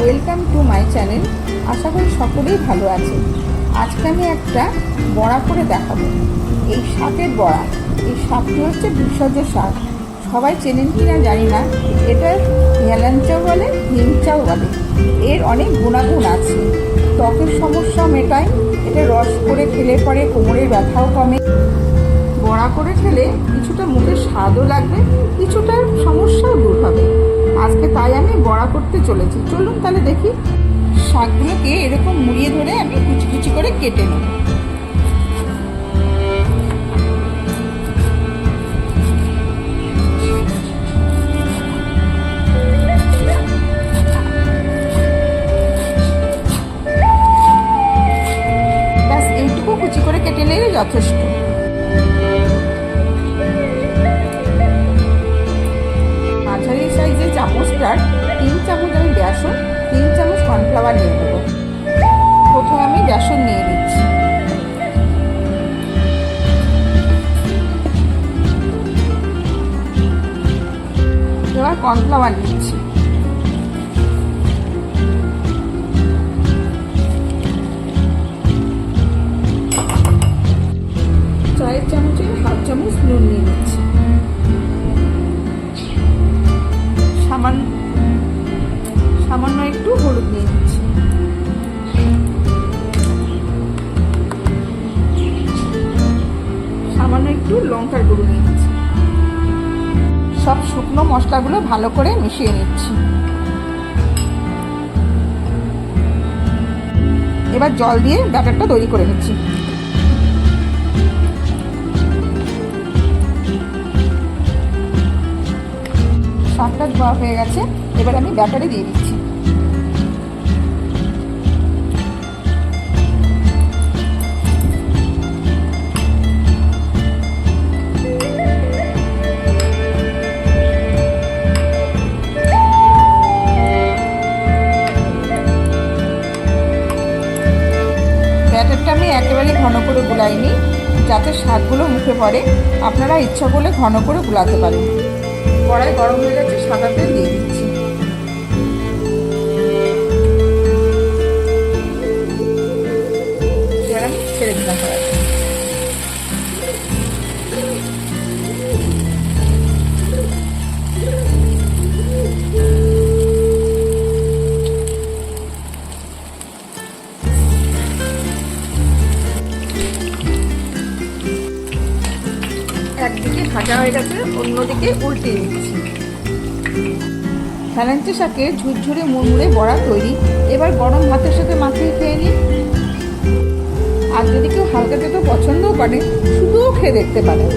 Welcome to my channel. আশা করি সকলেই ভালো আছে। আজকে আমি একটা বড়া করে দেখাবো। এই শাকের বড়া, এই শাকটি হচ্ছে ভেষজ শাক। সবাই চেনেন কি না জানি না। এটা হেলাঞ্চাও বলে, হিমচাও বলে। এর অনেক গুণাগুণ আছে। ত্বকের সমস্যা মেটায়, এটা রস করে খেলে পরে কোমরের ব্যথাও কমে। বড়া করে খেলে কিছুটা মুখের স্বাদও লাগবে, কিছুটা সমস্যাও দূর হবে। আজকে তাই আমি বড়া করতে চলেছি। চলুন তাহলে দেখি। শাকগুলোকে এরকম মুড়িয়ে ধরে আমি কুচি কুচি করে কেটে নেব। ব্যাস এইটুকু কুচি করে কেটে নিলে যথেষ্ট। মাঝারি সাইজের চামচটার 3 চামচ আমি বেসন, 3 চামচ কর্নফ্লাওয়ার নিয়ে নেব। প্রথমে আমি বেসন নিয়ে নিচ্ছি। এবার কর্নফ্লাওয়ার নিচ্ছি। চায়ের চামচের হাফ চামচ নুন নিয়ে নিচ্ছি। সামান্য একটু হলুদ নিয়ে নিচ্ছি। সামান্য একটু লঙ্কার গুঁড়ো নিয়ে নিচ্ছি। সব শুকনো মশলাগুলো ভালো করে মিশিয়ে নিচ্ছি। এবার জল দিয়ে ব্যাটারটা তৈরি করে নিচ্ছি। শাকটা ধোয়া হয়ে গেছে, এবার আমি ব্যাটারে দিয়ে দিচ্ছি। ব্যাটারটা আমি একেবারে ঘন করে গুলাইনি, যাতে শাকগুলো মুখে পড়ে। আপনারা ইচ্ছা করলে ঘন করে গুলাতে পারেন। কড়াই গরম হয়ে গেছে, সাদা তেল দিয়ে দিচ্ছি। এবার আমি ছেড়ে দিলাম কড়াই। একদিকে ভাজা হয়ে গেছে, অন্যদিকে উল্টে দিচ্ছি। হেলাঞ্চা শাকের ঝুরঝুরে মুড়মুড়ে বড়া তৈরি। এবার গরম ভাতের সাথে মাখিয়ে খেয়ে নিন। আর যদি কেউ হালকা তেতো পছন্দও করে, শুধুও খেয়ে দেখতে পারেন।